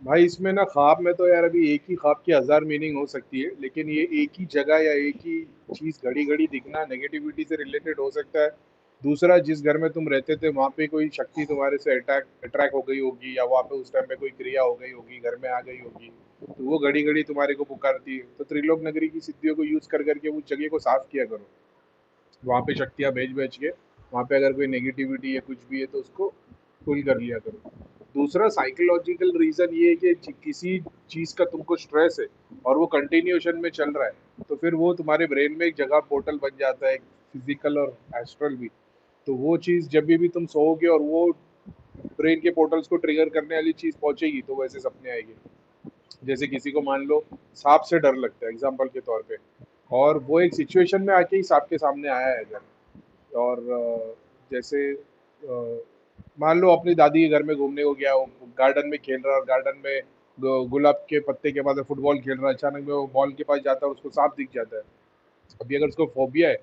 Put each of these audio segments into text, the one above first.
भाई इसमें ना ख्वाब में तो यार अभी एक ही ख्वाब की हजार मीनिंग हो सकती है, लेकिन ये एक ही जगह या एक ही चीज घड़ी घड़ी दिखना नेगेटिविटी से रिलेटेड हो सकता है। दूसरा, जिस घर में तुम रहते थे वहां पे कोई शक्ति तुम्हारे से अट्रैक्ट हो गई होगी, या वहां पे उस टाइम पे कोई क्रिया हो गई होगी, घर में आ गई होगी, तो वो घड़ी घड़ी तुम्हारे को पुकारती है। तो त्रिलोक नगरी की सिद्धियों को यूज कर करके उस जगह को साफ किया करो, वहां पे शक्तियां भेज भेज के। वहां पे अगर कोई नेगेटिविटी या कुछ भी है तो उसको पुल कर लिया करो। दूसरा साइकोलॉजिकल रीजन ये है कि किसी चीज का तुमको स्ट्रेस है और वो कंटिन्यूएशन में चल रहा है, तो फिर वो तुम्हारे ब्रेन में एक जगह पोर्टल बन जाता है, फिजिकल और एस्ट्रल भी। तो वो चीज जब भी तुम सोओगे और वो ब्रेन के पोर्टल्स को ट्रिगर करने वाली चीज पहुंचेगी, तो वैसे सपने आएंगे। जैसे किसी को मान लो सांप से डर लगता है एग्जाम्पल के तौर पे, और वो एक सिचुएशन में आके ही सांप के सामने आया है अगर, और जैसे मान लो अपनी दादी के घर में घूमने को गया, वो गार्डन में खेल रहा है और गार्डन में गुलाब के पत्ते के बाद फुटबॉल खेल रहा है, अचानक में वो बॉल के पास जाता है और उसको सांप दिख जाता है। अभी अगर उसको फोबिया है,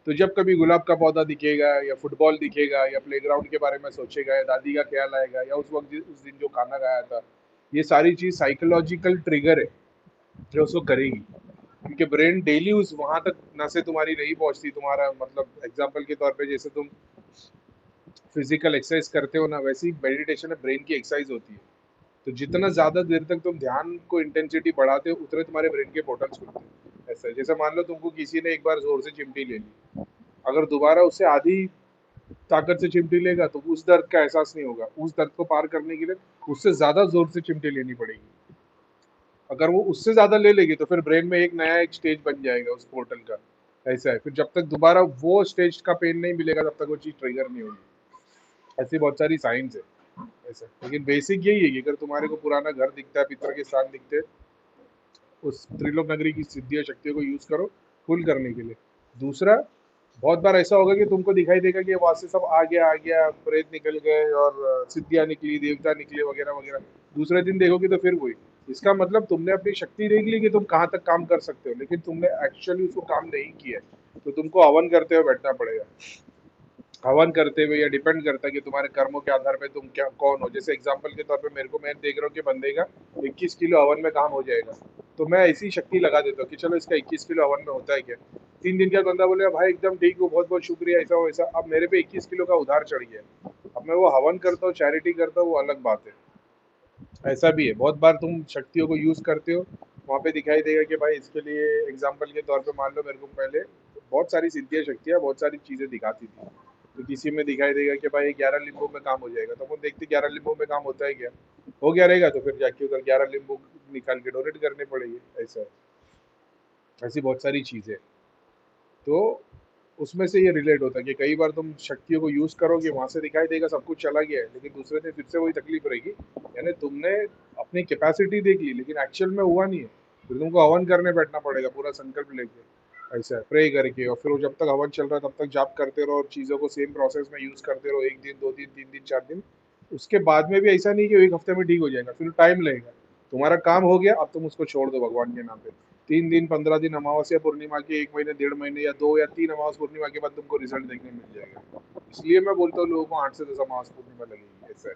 तो जब कभी गुलाब का पौधा दिखेगा या फुटबॉल दिखेगा या प्लेग्राउंड के बारे में सोचेगा या दादी का ख्याल आएगा या उस वक्त उस दिन जो खाना खाया था, ये सारी चीज साइकोलॉजिकल ट्रिगर है जो उसको करेगी। क्योंकि ब्रेन डेली उस वहां तक नसें तुम्हारी नहीं पहुंचती। तुम्हारा मतलब एग्जाम्पल के तौर पे जैसे तुम फिजिकल एक्सरसाइज करते हो ना, वैसे ही मेडिटेशन में ब्रेन की एक्सरसाइज होती है। तो जितना ज्यादा देर तक तुम ध्यान को इंटेंसिटी बढ़ाते हो, उतने तुम्हारे ब्रेन के पोर्टल्स खुलते हैं। ऐसा है, जैसे मान लो तुमको किसी ने एक बार जोर से चिमटी ले ली, अगर दोबारा उससे आधी ताकत से चिमटी लेगा तो उस दर्द का एहसास नहीं होगा। उस दर्द को पार करने के लिए उससे ज्यादा जोर से चिमटी लेनी पड़ेगी। अगर वो उससे ज्यादा ले लेगी तो फिर ब्रेन में एक नया एक स्टेज बन जाएगा उस पोर्टल का। ऐसा है, फिर जब तक दोबारा वो स्टेज का पेन नहीं मिलेगा तब तक वो चीज ट्रिगर नहीं होगी। ऐसी बहुत सारी साइंस है ऐसा, लेकिन बेसिक यही है कि अगर तुम्हारे को पुराना घर दिखता है, पितर के स्थान दिखते हैं, उस त्रिलोक नगरी की सिद्धियों शक्तियों को यूज करो फुल करने के लिए। दूसरा, बहुत बार ऐसा होगा कि तुमको दिखाई देगा कि वहां से सब आ गया, प्रेत निकल गए और सिद्धियां निकली, देवता निकले वगैरह वगैरह। दूसरे दिन देखोगे तो फिर वही। इसका मतलब तुमने अपनी शक्ति देख ली कि तुम कहाँ तक काम कर सकते हो, लेकिन तुमने एक्चुअली उसको काम नहीं किया है। तो तुमको हवन करते हुए बैठना पड़ेगा। हवन करते हुए, या डिपेंड करता है कि तुम्हारे कर्मों के आधार पे तुम क्या कौन हो। जैसे एग्जांपल के तौर पे मेरे को, मैं देख रहा हूँ कि बंदे का 21 किलो हवन में काम हो जाएगा, तो मैं ऐसी शक्ति लगा देता हूँ कि चलो इसका 21 किलो हवन में होता है क्या। 3 दिन का बंदा बोले भाई एकदम ठीक हो, बहुत बहुत शुक्रिया, ऐसा हो वैसा, अब मेरे पे 21 किलो का उधार चढ़ गया। अब मैं वो हवन करता हूँ, चैरिटी करता हूँ, वो अलग बात है। ऐसा भी है, बहुत बार तुम शक्तियों को यूज करते हो, वहां पे दिखाई देगा कि भाई इसके लिए एग्जाम्पल के तौर पे मान लो मेरे को पहले बहुत सारी सिद्धियां शक्तियां बहुत सारी चीजें दिखाती थी। तो किसी में दिखाई देगा कि भाई 11 लिंबू में काम हो जाएगा, तो वो देखते 11 लिंबू में काम होता है क्या, हो गया रहेगा, तो फिर जाके उधर 11 लिंबू निकाल के डोनेट करने पड़ेंगे। ऐसा है, ऐसी बहुत सारी चीजें। तो उसमें से ये रिलेट होता है कि कई बार तुम शक्तियों को यूज करोगे, वहां से दिखाई देगा सब कुछ चला गया है, लेकिन दूसरे दिन फिर से वही तकलीफ रहेगी। यानी तुमने अपनी कैपेसिटी देख ली लेकिन एक्चुअल में हुआ नहीं है। फिर तुमको हवन करने बैठना पड़ेगा पूरा संकल्प लेके, ऐसा है, प्रे करके। और फिर वो जब तक हवन चल रहा है तब तक जाप करते रहो और चीज़ों को सेम प्रोसेस में यूज करते रहो, 1 दिन 2 दिन 3 दिन 4 दिन। उसके बाद में भी ऐसा नहीं कि एक हफ्ते में ठीक हो जाएगा, फिर टाइम लगेगा। तुम्हारा काम हो गया, अब तुम उसको छोड़ दो भगवान के नाम पे। 3 दिन 15 दिन अमावस्या पूर्णिमा के, 1 महीने 1.5 महीने या 2 या 3 अमावस पूर्णिमा के बाद तुमको रिजल्ट देखने मिल जाएगा। इसलिए मैं बोलता हूँ लोगों को 8 से 10 अमावस पूर्णिमा लगेगी, ऐसा है।